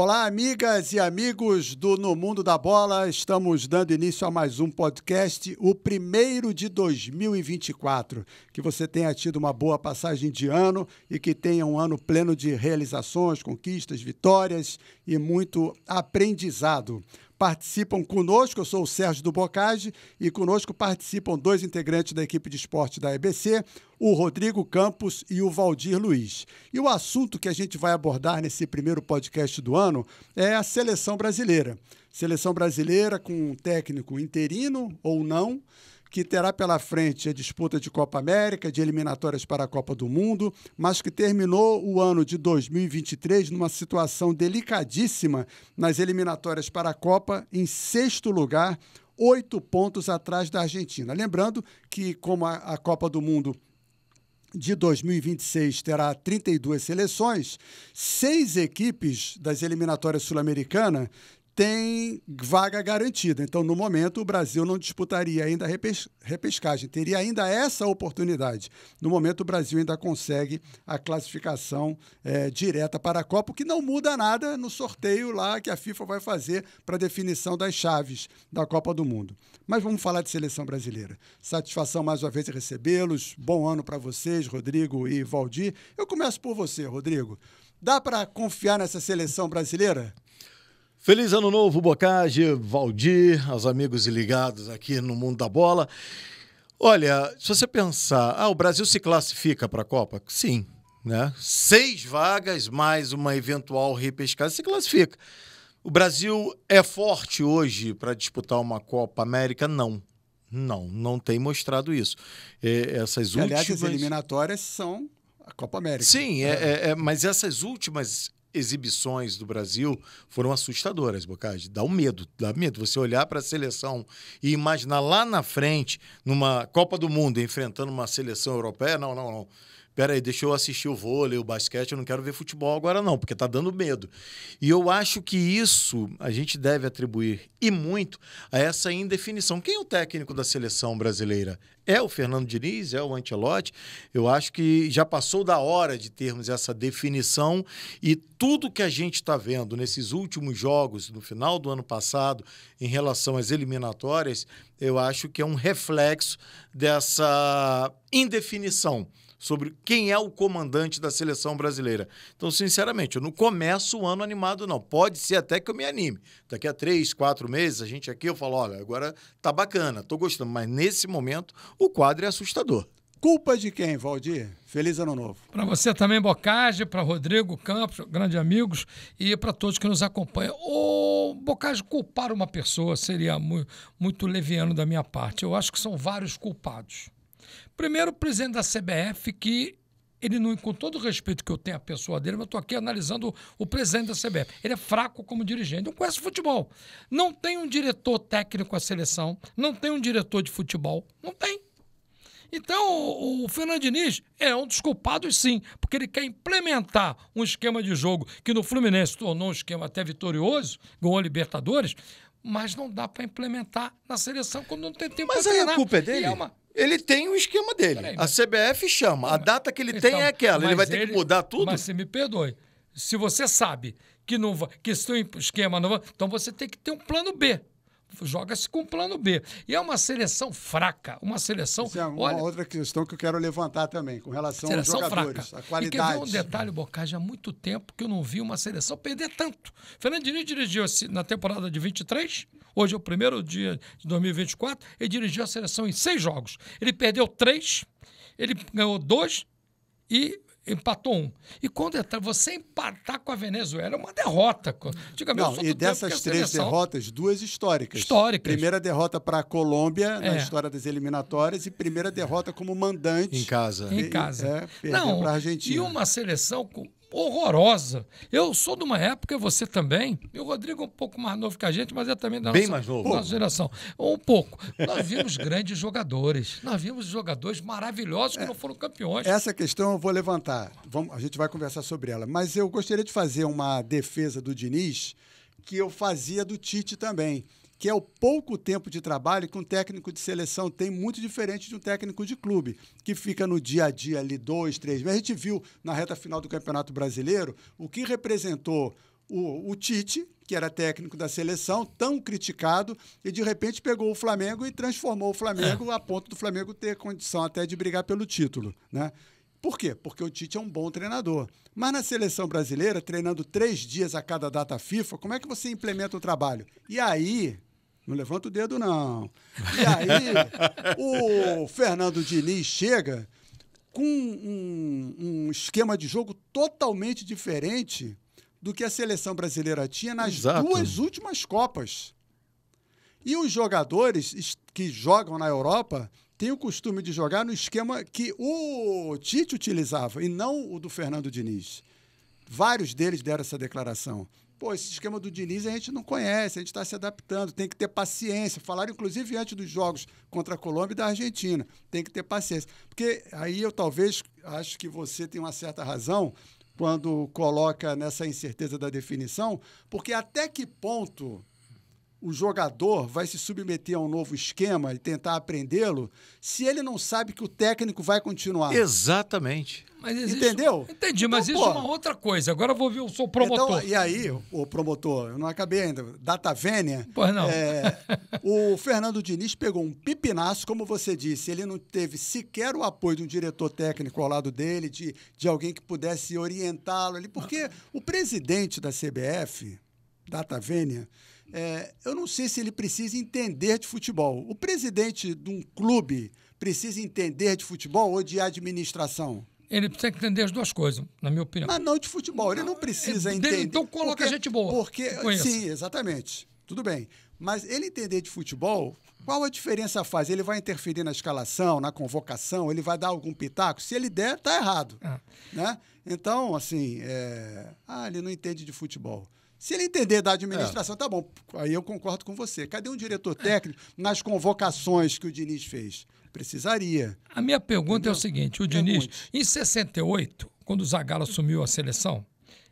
Olá, amigas e amigos do No Mundo da Bola. Estamos dando início a mais um podcast, o primeiro de 2024. Que você tenha tido uma boa passagem de ano e que tenha um ano pleno de realizações, conquistas, vitórias e muito aprendizado. Participam conosco, eu sou o Sérgio do Boccagi, e conosco participam dois integrantes da equipe de esporte da EBC, o Rodrigo Campos e o Valdir Luiz. E o assunto que a gente vai abordar nesse primeiro podcast do ano é a seleção brasileira. Seleção brasileira com um técnico interino ou não, que terá pela frente a disputa de Copa América, de eliminatórias para a Copa do Mundo, mas que terminou o ano de 2023 numa situação delicadíssima nas eliminatórias para a Copa, em 6º lugar, 8 pontos atrás da Argentina. Lembrando que, como a Copa do Mundo de 2026 terá 32 seleções, 6 equipes das eliminatórias sul-americanas tem vaga garantida. Então, no momento, o Brasil não disputaria ainda a repescagem. Teria ainda essa oportunidade. No momento, o Brasil ainda consegue a classificação direta para a Copa, o que não muda nada no sorteio lá que a FIFA vai fazer para a definição das chaves da Copa do Mundo. Mas vamos falar de seleção brasileira. Satisfação mais uma vez de recebê-los. Bom ano para vocês, Rodrigo e Valdir. Eu começo por você, Rodrigo. Dá para confiar nessa seleção brasileira? Feliz Ano Novo, Boccagi, Valdir, aos amigos ligados aqui no Mundo da Bola. Olha, se você pensar, o Brasil se classifica para a Copa? Sim, né? 6 vagas mais uma eventual repescagem se classifica. O Brasil é forte hoje para disputar uma Copa América? Não tem mostrado isso. Essas últimas... Aliás, as eliminatórias são a Copa América. Sim, mas essas últimas exibições do Brasil foram assustadoras, Boccagi. Dá medo. Você olhar para a seleção e imaginar lá na frente, numa Copa do Mundo, enfrentando uma seleção europeia, não. Pera aí, deixa eu assistir o vôlei, o basquete, eu não quero ver futebol agora não, porque tá dando medo. E eu acho que isso a gente deve atribuir, e muito, a essa indefinição. Quem é o técnico da seleção brasileira? É o Fernando Diniz? É o Ancelotti? Eu acho que já passou da hora de termos essa definição, e tudo que a gente está vendo nesses últimos jogos, no final do ano passado, em relação às eliminatórias, eu acho que é um reflexo dessa indefinição sobre quem é o comandante da seleção brasileira. Então, sinceramente, eu não começo o ano animado, não. Pode ser até que eu me anime. Daqui a 3, 4 meses, a gente aqui, eu falo, olha, agora tá bacana, tô gostando. Mas, nesse momento, o quadro é assustador. Culpa de quem, Valdir? Feliz Ano Novo. Para você também, Boccagi, para Rodrigo Campos, grandes amigos, e para todos que nos acompanham. O Boccagi, culpar uma pessoa seria muito leviano da minha parte. Eu acho que são vários culpados. Primeiro, o presidente da CBF, que ele não, com todo o respeito que eu tenho à pessoa dele, mas eu estou aqui analisando o presidente da CBF. Ele é fraco como dirigente, não conhece futebol. Não tem um diretor técnico à seleção, não tem um diretor de futebol, não tem. Então, o Fernando Diniz é um dos culpados, sim, porque ele quer implementar um esquema de jogo que no Fluminense tornou um esquema até vitorioso, ganhou a Libertadores, mas não dá para implementar na seleção quando não tem tempo para treinar. Mas a culpa é dele? Ele tem o esquema dele. Peraí, a CBF chama. A data que ele tem é aquela. Ele vai ter que mudar tudo? Mas você me perdoe. Se você sabe que não vai, que esse esquema não vai, então você tem que ter um plano B. Joga-se com um plano B. E é uma seleção fraca. Uma seleção... Isso é uma outra questão que eu quero levantar também, com relação aos jogadores, fraca. A qualidade. E quer ver um detalhe, Boccagi? Há muito tempo que eu não vi uma seleção perder tanto. Fernando Diniz dirigiu na temporada de 23, hoje é o primeiro dia de 2024, ele dirigiu a seleção em 6 jogos. Ele perdeu 3, ele ganhou 2 e empatou 1. E quando você empatar com a Venezuela é uma derrota. E dessas 3 derrotas, 2 históricas. Primeira derrota para a Colômbia na história das eliminatórias e primeira derrota como mandante. Em casa. Perdeu para a Argentina. E uma seleção horrorosa. Eu sou de uma época, você também, e o Rodrigo é um pouco mais novo que a gente, mas é também da nossa geração. Um pouco. Nós vimos grandes jogadores. Nós vimos jogadores maravilhosos que não foram campeões. Essa questão eu vou levantar. A gente vai conversar sobre ela. Mas eu gostaria de fazer uma defesa do Diniz que eu fazia do Tite também, que é o pouco tempo de trabalho que um técnico de seleção tem, muito diferente de um técnico de clube, que fica no dia a dia ali 2, 3 meses. A gente viu na reta final do Campeonato Brasileiro o que representou o Tite, que era técnico da seleção, tão criticado, e de repente pegou o Flamengo e transformou o Flamengo a ponto do Flamengo ter condição até de brigar pelo título, né? Por quê? Porque o Tite é um bom treinador. Mas na seleção brasileira, treinando 3 dias a cada data FIFA, como é que você implementa o trabalho? E aí, não levanta o dedo, não. E aí, o Fernando Diniz chega com um esquema de jogo totalmente diferente do que a seleção brasileira tinha nas Exato. 2 últimas Copas. E os jogadores que jogam na Europa têm o costume de jogar no esquema que o Tite utilizava e não o do Fernando Diniz. Vários deles deram essa declaração. Pô, esse esquema do Diniz a gente não conhece, a gente está se adaptando, tem que ter paciência. Falaram, inclusive, antes dos jogos contra a Colômbia e da Argentina. Tem que ter paciência. Porque aí eu talvez acho que você tem uma certa razão quando coloca nessa incerteza da definição, porque até que ponto o jogador vai se submeter a um novo esquema e tentar aprendê-lo se ele não sabe que o técnico vai continuar? Exatamente. Mas existe, entendeu? Entendi, mas então, existe uma outra coisa. Agora eu vou ver, eu sou promotor. Então, e aí, o promotor, eu não acabei ainda, Data Vênia, Pois não. O Fernando Diniz pegou um pipinaço, como você disse, ele não teve sequer o apoio de um diretor técnico ao lado dele, de alguém que pudesse orientá-lo ali, porque o presidente da CBF, Data Vênia, eu não sei se ele precisa entender de futebol. O presidente de um clube precisa entender de futebol ou de administração? Ele precisa entender as 2 coisas, na minha opinião. Mas não de futebol, ele não precisa entender. Então coloca gente boa. Sim, exatamente. Tudo bem. Mas ele entender de futebol, qual a diferença faz? Ele vai interferir na escalação, na convocação, ele vai dar algum pitaco? Se ele der, tá errado. Né? Então, assim, ele não entende de futebol. Se ele entender da administração, tá bom. Aí eu concordo com você. Cadê um diretor técnico nas convocações que o Diniz fez? Precisaria. A minha pergunta é o seguinte, o Diniz, em 68, quando o Zagallo assumiu a seleção,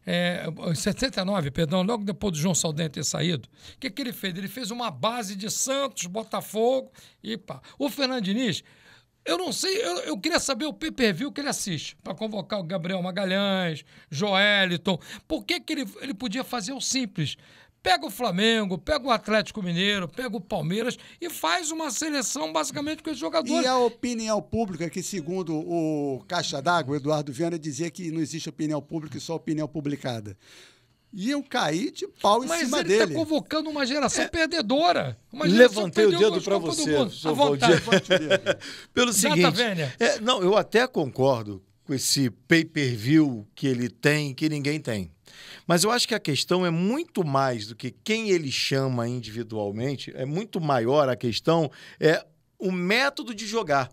em 79, perdão, logo depois do João Saldanha ter saído, o que ele fez? Ele fez uma base de Santos, Botafogo e pá. O Fernando Diniz, eu não sei, eu queria saber o pay-per-view que ele assiste, para convocar o Gabriel Magalhães, Joeliton. Por que ele podia fazer o simples? Pega o Flamengo, pega o Atlético Mineiro, pega o Palmeiras e faz uma seleção basicamente com os jogadores. E a opinião pública, que segundo o Caixa d'Água, Eduardo Viana, dizia que não existe opinião pública e só opinião publicada. Iam cair de pau em cima dele. Mas ele está convocando uma geração perdedora. Levantei o dedo para você. À vontade. Pelo seguinte, não, eu até concordo com esse pay-per-view que ele tem, que ninguém tem. Mas eu acho que a questão é muito mais do que quem ele chama individualmente, é muito maior a questão, o método de jogar.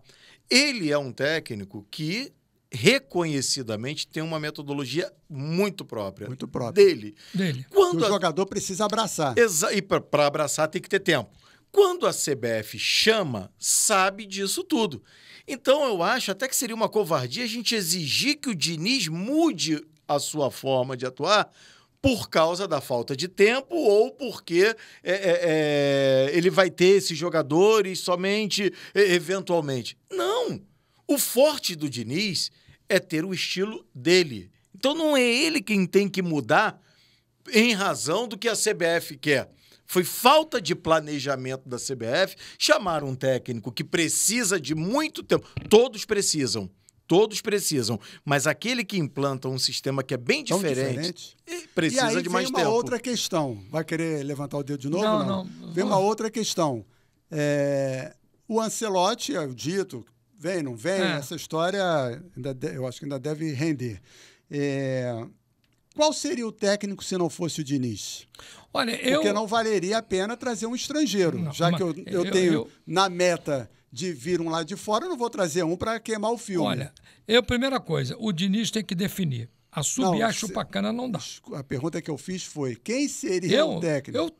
Ele é um técnico que reconhecidamente tem uma metodologia muito própria. Muito própria. Dele. Quando o jogador precisa abraçar. E para abraçar tem que ter tempo. Quando a CBF chama, sabe disso tudo. Então eu acho até que seria uma covardia a gente exigir que o Diniz mude a sua forma de atuar por causa da falta de tempo ou porque ele vai ter esses jogadores somente eventualmente. Não! O forte do Diniz é ter o estilo dele. Então não é ele quem tem que mudar em razão do que a CBF quer. Foi falta de planejamento da CBF chamar um técnico que precisa de muito tempo. Todos precisam, mas aquele que implanta um sistema que é bem diferente precisa de mais tempo. E aí vem uma outra questão. Vai querer levantar o dedo de novo? Não. Vem uma outra questão. O Ancelotti, é o dito, vem, não vem, essa história eu acho que ainda deve render. Qual seria o técnico se não fosse o Diniz? Olha, porque não valeria a pena trazer um estrangeiro, já que eu tenho na meta de vir um lá de fora, eu não vou trazer um para queimar o filme. Olha, primeira coisa, o Diniz tem que definir. A chupacana não dá. A pergunta que eu fiz foi, quem seria o técnico?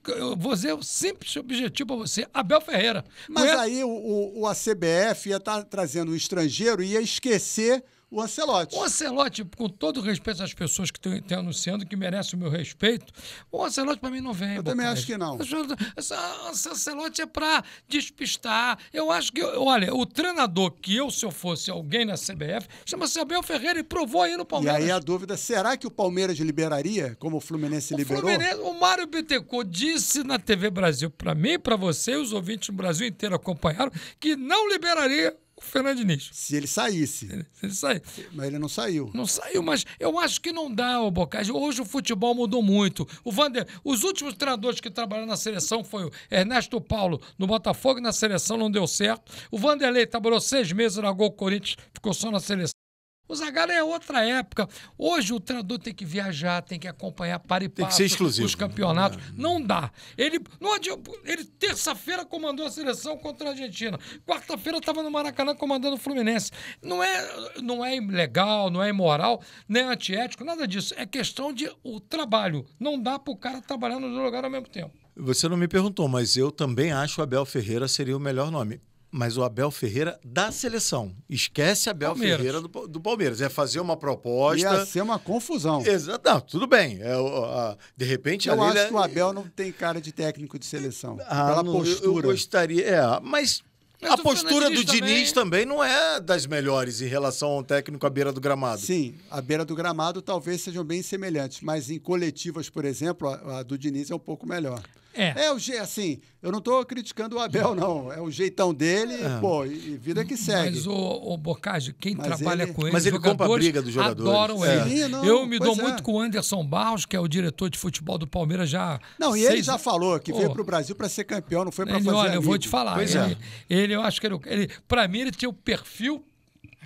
Eu vou dizer o simples objetivo para você, Abel Ferreira. Mas aí a CBF ia estar trazendo um estrangeiro e ia esquecer O Ancelotti. O Ancelotti, com todo respeito às pessoas que estão anunciando, que merecem o meu respeito, o Ancelotti para mim não vem. Eu também acho que não. O Ancelotti é para despistar. Eu acho que, olha, o treinador que se eu fosse alguém na CBF, chama-se Abel Ferreira e provou aí no Palmeiras. E aí a dúvida, será que o Palmeiras liberaria, como o Fluminense liberou? O Mário Bittencourt disse na TV Brasil, para mim, para você, os ouvintes do Brasil inteiro acompanharam, que não liberaria o Fernando Diniz. Se ele saísse. Se ele sair. Mas ele não saiu. Não saiu, mas eu acho que não dá, o Boccagi. Hoje o futebol mudou muito. Os últimos treinadores que trabalharam na seleção foi o Ernesto Paulo no Botafogo, na seleção não deu certo. O Vanderlei trabalhou 6 meses, largou o Corinthians, ficou só na seleção. O Zagallo é outra época. Hoje o treinador tem que viajar, tem que acompanhar para e passo os campeonatos. Não dá. Ele terça-feira comandou a seleção contra a Argentina. Quarta-feira estava no Maracanã comandando o Fluminense. Não é ilegal, não é imoral, nem antiético, nada disso. É questão de o trabalho. Não dá para o cara trabalhar no lugar ao mesmo tempo. Você não me perguntou, mas eu também acho que o Abel Ferreira seria o melhor nome. Mas o Abel Ferreira da seleção. Esquece Abel Ferreira do Palmeiras. É fazer uma proposta... Ia ser uma confusão. Exato. Não, tudo bem. De repente... Eu acho que o Abel não tem cara de técnico de seleção. Pela postura. Eu gostaria... Mas a postura do Diniz também não é das melhores em relação ao técnico à beira do gramado. Sim, à beira do gramado talvez sejam bem semelhantes. Mas em coletivas, por exemplo, a do Diniz é um pouco melhor. Assim, eu não estou criticando o Abel, não. É o jeitão dele, pô, e vida que segue. Mas o Boccagi, quem trabalha com ele, mas ele compra a briga dos jogadores. Adoram ele. Eu me dou muito com o Anderson Barros, que é o diretor de futebol do Palmeiras já... Não, e ele já falou que veio para o Brasil para ser campeão, não foi para fazer amigo. Eu vou te falar. Eu acho que para mim, ele tinha o perfil...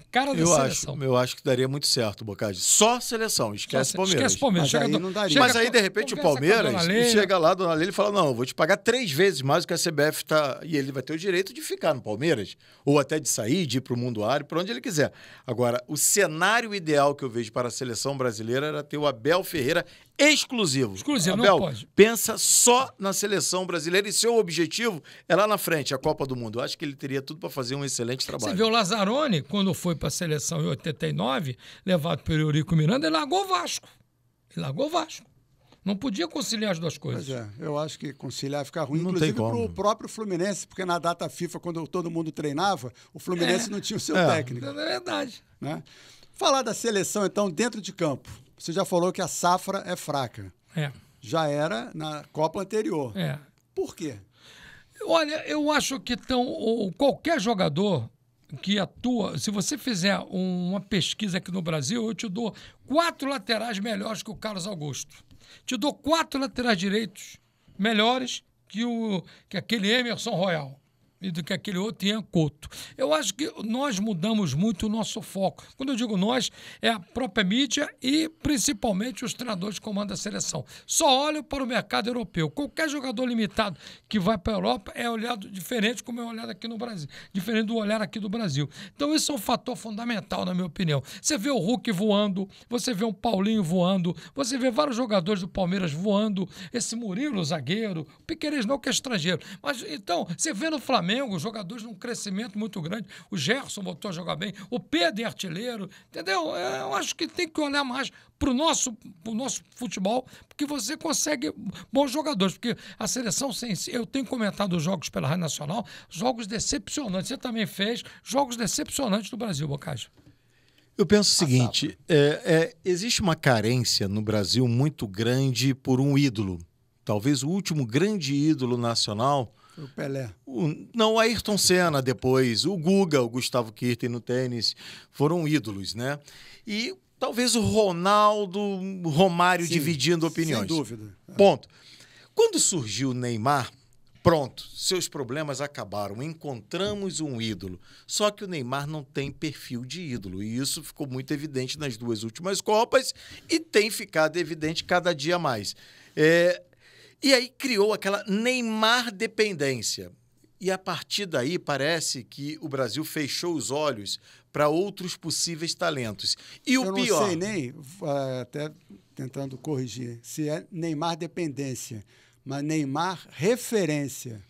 Cara da seleção. Eu acho que daria muito certo, Boccagi. Só seleção, esquece Palmeiras. Esquece Palmeiras. Mas aí não daria. Mas aí, de repente, o Palmeiras chega lá, dona Leila, e fala, não, eu vou te pagar 3 vezes mais do que a CBF está... E ele vai ter o direito de ficar no Palmeiras, ou até de sair, de ir para o mundo árabe, para onde ele quiser. Agora, o cenário ideal que eu vejo para a seleção brasileira era ter o Abel Ferreira exclusivo. Abel, não pode. Pensa só na seleção brasileira e seu objetivo é lá na frente, a Copa do Mundo. Eu acho que ele teria tudo para fazer um excelente trabalho. Você vê o Lazzaroni, quando foi para a seleção em 89, levado pelo Eurico Miranda, ele largou o Vasco. Não podia conciliar as duas coisas. Pois eu acho que conciliar fica ruim, não inclusive para o próprio Fluminense, porque na data FIFA, quando todo mundo treinava, o Fluminense não tinha o seu técnico. É verdade. Né? Falar da seleção, então, dentro de campo. Você já falou que a safra é fraca. Já era na Copa anterior. Por quê? Olha, eu acho que qualquer jogador que atua... Se você fizer uma pesquisa aqui no Brasil, eu te dou 4 laterais melhores que o Carlos Augusto. Te dou 4 laterais direitos melhores que aquele Emerson Royal. E do que aquele outro Ian Couto. Eu acho que nós mudamos muito o nosso foco. Quando eu digo nós, é a própria mídia e principalmente os treinadores que comandam a seleção. Só olham para o mercado europeu. Qualquer jogador limitado que vai para a Europa é olhado diferente como é olhado aqui no Brasil. Diferente do olhar aqui do Brasil. Então isso é um fator fundamental, na minha opinião. Você vê o Hulk voando, você vê um Paulinho voando, você vê vários jogadores do Palmeiras voando, esse Murilo, zagueiro, o Piquerez não, que é estrangeiro. Mas então, você vê no Flamengo, os jogadores num crescimento muito grande. O Gerson voltou a jogar bem. O Pedro é artilheiro. Entendeu? Eu acho que tem que olhar mais para o nosso futebol, porque você consegue bons jogadores. Porque a seleção, eu tenho comentado os jogos pela Rádio Nacional, jogos decepcionantes. Você também fez jogos decepcionantes do Brasil, Boccagi. Eu penso o seguinte, existe uma carência no Brasil muito grande por um ídolo. Talvez o último grande ídolo nacional... O Pelé. O Ayrton Senna depois, o Guga, o Gustavo Kirten no tênis, foram ídolos, né? E talvez o Ronaldo, o Romário dividindo opiniões. Sem dúvida. Ponto. Quando surgiu o Neymar, pronto, seus problemas acabaram, encontramos um ídolo. Só que o Neymar não tem perfil de ídolo, e isso ficou muito evidente nas 2 últimas Copas e tem ficado evidente cada dia mais. E aí criou aquela Neymar dependência. E a partir daí parece que o Brasil fechou os olhos para outros possíveis talentos. E o pior... Eu não sei nem, até tentando corrigir, se é Neymar dependência, mas Neymar referência.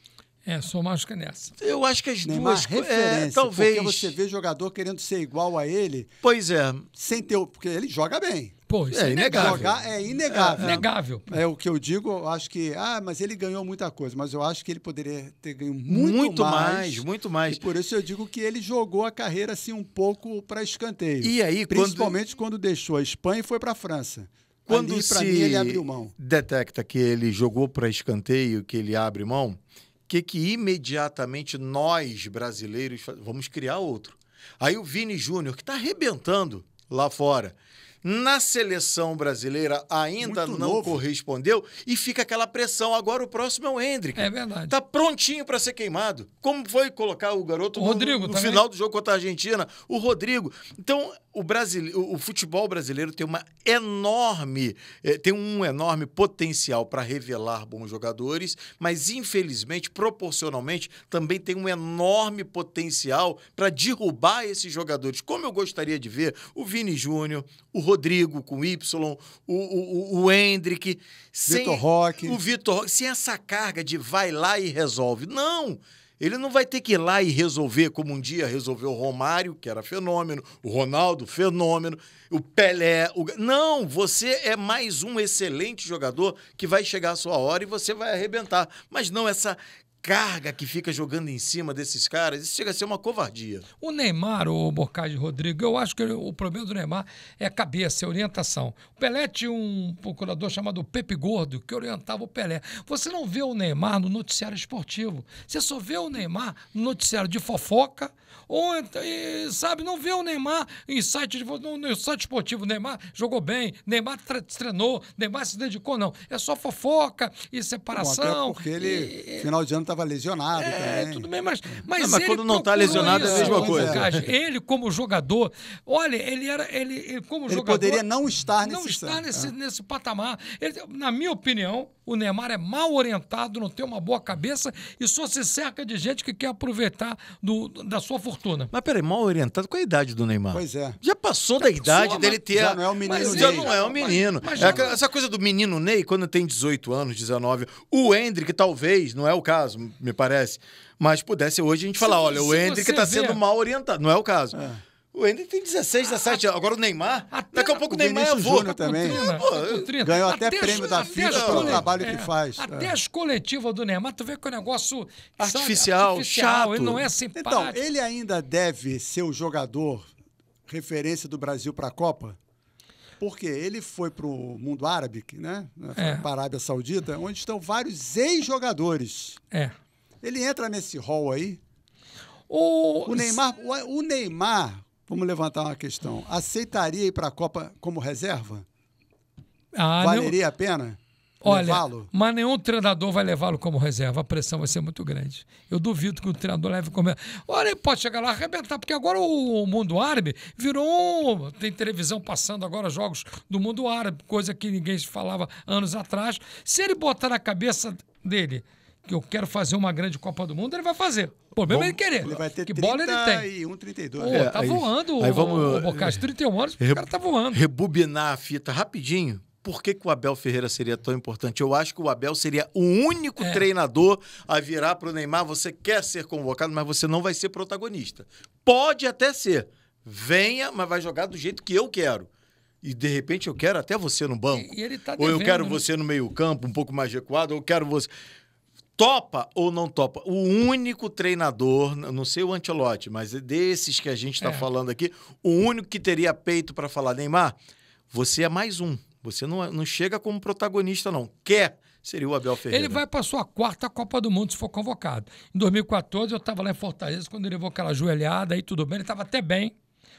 Sou mais que nessa. Eu acho que as Neymar duas... referência, talvez... porque você vê jogador querendo ser igual a ele, Pois é. sem ter... Porque ele joga bem. Pô, isso é inegável. Jogar é inegável. Inegável. É o que eu digo, eu acho que... mas ele ganhou muita coisa, mas eu acho que ele poderia ter ganho muito mais. Muito mais. E por isso eu digo que ele jogou a carreira assim um pouco para escanteio. E aí, principalmente quando deixou a Espanha e foi para a França. Quando Ali, para se mim, ele abriu mão. detecta que ele jogou para escanteio, que ele abre mão, que imediatamente nós, brasileiros, vamos criar outro. Aí o Vini Júnior, que está arrebentando lá fora, na seleção brasileira ainda Muito não novo. correspondeu e fica aquela pressão. Agora o próximo é o Endrick. É verdade. Tá prontinho para ser queimado. Como foi colocar o garoto O Rodrigo no também. final do jogo contra a Argentina? O Rodrigo. Então, o futebol brasileiro tem tem um enorme potencial para revelar bons jogadores, mas infelizmente, proporcionalmente, também tem um enorme potencial para derrubar esses jogadores. Como eu gostaria de ver o Vini Júnior, o Rodrigo com Y, o Endrick, Vitor Roque. o Vitor Roque, sem essa carga de vai lá e resolve. Não! Ele não vai ter que ir lá e resolver, como um dia resolveu o Romário, que era fenômeno, o Ronaldo, fenômeno, o Pelé. Não, você é mais um excelente jogador que vai chegar a sua hora e você vai arrebentar. Mas não essa carga que fica jogando em cima desses caras, isso chega a ser uma covardia. O Neymar, o Bocage Rodrigo, eu acho que o problema do Neymar é a cabeça, é a orientação. O Pelé tinha um procurador chamado Pepe Gordo, que orientava o Pelé. Você não vê o Neymar no noticiário esportivo. Você só vê o Neymar no noticiário de fofoca, ou, sabe, não vê o Neymar no site esportivo. Neymar jogou bem, Neymar treinou, Neymar se dedicou, não. É só fofoca e separação. Até porque ele, final de ano, estava lesionado também. Tudo bem, mas Não, quando não está lesionado é a mesma coisa. Ele, como jogador, olha, ele como jogador... Ele poderia não estar nesse patamar. Na minha opinião, o Neymar é mal orientado, não tem uma boa cabeça e só se cerca de gente que quer aproveitar da sua fortuna. Mas peraí, mal orientado, qual é a idade do Neymar? Pois é. Já passou da idade dele ter... Já não é o menino Ney. Já não é o menino. Essa coisa do menino Ney, quando tem 18 anos, 19... O Endrick, talvez, não é o caso, me parece, mas pudesse hoje a gente falar, olha, o Endrick está sendo mal orientado. Não é o caso. O Endrick tem 16, 17 anos. Agora o Neymar, daqui a pouco o Neymar é avô. Também. Ganhou até prêmio da FIFA pelo trabalho que faz. Até as coletivas do Neymar, tu vê que é um negócio artificial, chato. Ele não é simpático. Então, ele ainda deve ser o jogador referência do Brasil para a Copa? Porque ele foi para o mundo árabe, né? Para a Arábia Saudita, onde estão vários ex-jogadores. Ele entra nesse hall aí. O Neymar, vamos levantar uma questão, aceitaria ir para a Copa como reserva? Valeria a pena? Olha, mas nenhum treinador vai levá-lo como reserva. A pressão vai ser muito grande. Eu duvido que o treinador leve como... Olha, ele pode chegar lá e arrebentar, porque agora o mundo árabe virou... Tem televisão passando agora jogos do mundo árabe, coisa que ninguém falava anos atrás. Se ele botar na cabeça dele que eu quero fazer uma grande Copa do Mundo, ele vai fazer. O problema é ele querer. Ele vai ter que bola ele tem. 31, 32. Pô, tá voando o Bocage. 31 anos, o cara tá voando. Rebobinar a fita rapidinho. Por que o Abel Ferreira seria tão importante? Eu acho que o Abel seria o único treinador a virar para o Neymar. Você quer ser convocado, mas você não vai ser protagonista. Pode até ser. Venha, mas vai jogar do jeito que eu quero. E, de repente, eu quero até você no banco. E ele tá ou eu quero né? você no meio-campo, um pouco mais recuado, ou eu quero você... Topa ou não topa? O único treinador, não sei o Ancelotti, mas desses que a gente está falando aqui, o único que teria peito para falar, Neymar, você é mais um. Você não chega como protagonista, não. Seria o Abel Ferreira. Ele vai para a sua 4ª Copa do Mundo, se for convocado. Em 2014, eu estava lá em Fortaleza, quando ele levou aquela joelhada, aí tudo bem, ele estava até bem.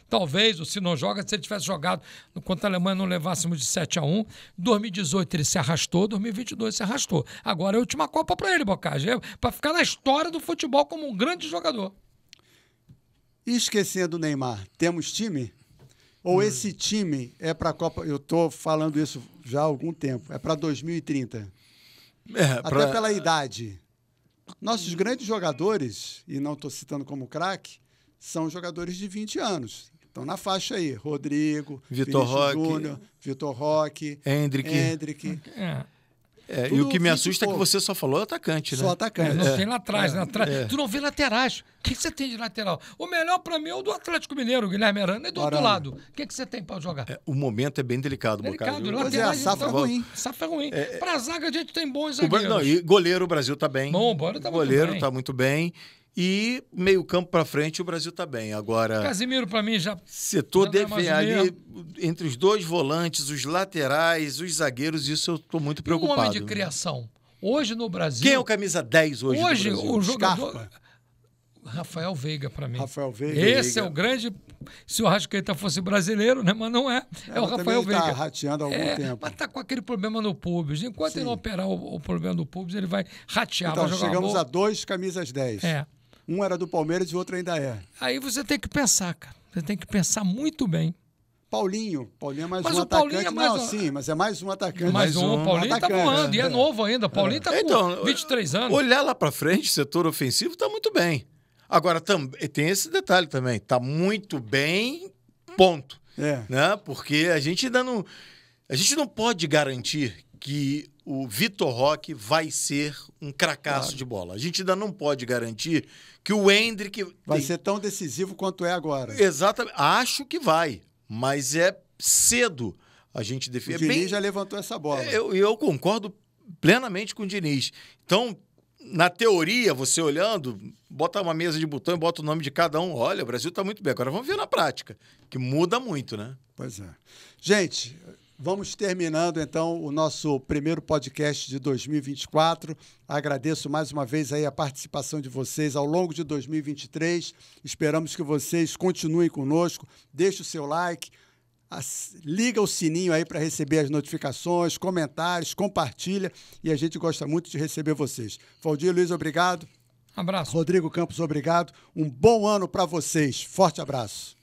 Talvez, se não joga, se ele tivesse jogado contra a Alemanha, não levássemos de 7-1. Em 2018 ele se arrastou, 2022 se arrastou. Agora é a última Copa para ele, Bocage. Para ficar na história do futebol como um grande jogador. E esquecendo o Neymar, temos time? Ou esse time é para a Copa... Eu estou falando isso já há algum tempo. É para 2030. Até pela idade. Nossos grandes jogadores, e não estou citando como craque, são jogadores de 20 anos. Estão na faixa aí. Rodrigo, Vitor Roque, Júnior, Vitor Roque, Endrick. E o que me assusta é que você só falou atacante, né? Só atacante. Não tem lá atrás, né? Tu não vê laterais. O que você tem de lateral? O melhor pra mim é o do Atlético Mineiro, o Guilherme Arana, e do outro lado. O que você tem pra jogar? O momento é bem delicado, Bocage. A safra é ruim. Safra é ruim. Pra zaga a gente tem bons zagueiros. E goleiro, o Brasil tá bem. Bom, o goleiro tá muito bem. E meio campo para frente o Brasil tá bem. Agora, Casimiro para mim já setor ali entre os dois volantes, os laterais, os zagueiros, isso eu tô muito preocupado. Um homem de criação. Hoje no Brasil. Quem é o camisa 10 hoje no Brasil? O jogador Scarpa. Rafael Veiga para mim. Rafael Veiga. Esse é o grande. Se o Arrascaeta fosse brasileiro, né? Mas não é. É o Rafael Veiga. Tá rateando há algum tempo. Mas tá com aquele problema no público. Enquanto ele não operar o problema do público, ele vai ratear. Então, vai jogar chegamos a 2 camisas 10. Um era do Palmeiras e o outro ainda é. Aí você tem que pensar, cara. Você tem que pensar muito bem. Paulinho é mais mas um atacante. Sim, mas é mais um atacante. Mais um. Paulinho atacante, tá voando e é novo ainda. Paulinho tá com 23 anos. Olhar lá para frente, setor ofensivo tá muito bem. Agora, tem esse detalhe também. Tá muito bem, ponto. Né? Porque a gente ainda não... A gente não pode garantir que o Vitor Roque vai ser um cracaço de bola. A gente ainda não pode garantir que o Endrick... Vai ser tão decisivo quanto é agora. Exatamente. Acho que vai, mas é cedo a gente definir. O Diniz já levantou essa bola. Eu concordo plenamente com o Diniz. Então, na teoria, você olhando, bota uma mesa de botão e bota o nome de cada um. Olha, o Brasil está muito bem. Agora vamos ver na prática, que muda muito, né? Pois é. Gente... Vamos terminando, então, o nosso primeiro podcast de 2024. Agradeço mais uma vez aí a participação de vocês ao longo de 2023. Esperamos que vocês continuem conosco. Deixe o seu like, liga o sininho aí para receber as notificações, comentários, compartilha. E a gente gosta muito de receber vocês. Valdir Luiz, obrigado. Abraço. Rodrigo Campos, obrigado. Um bom ano para vocês. Forte abraço.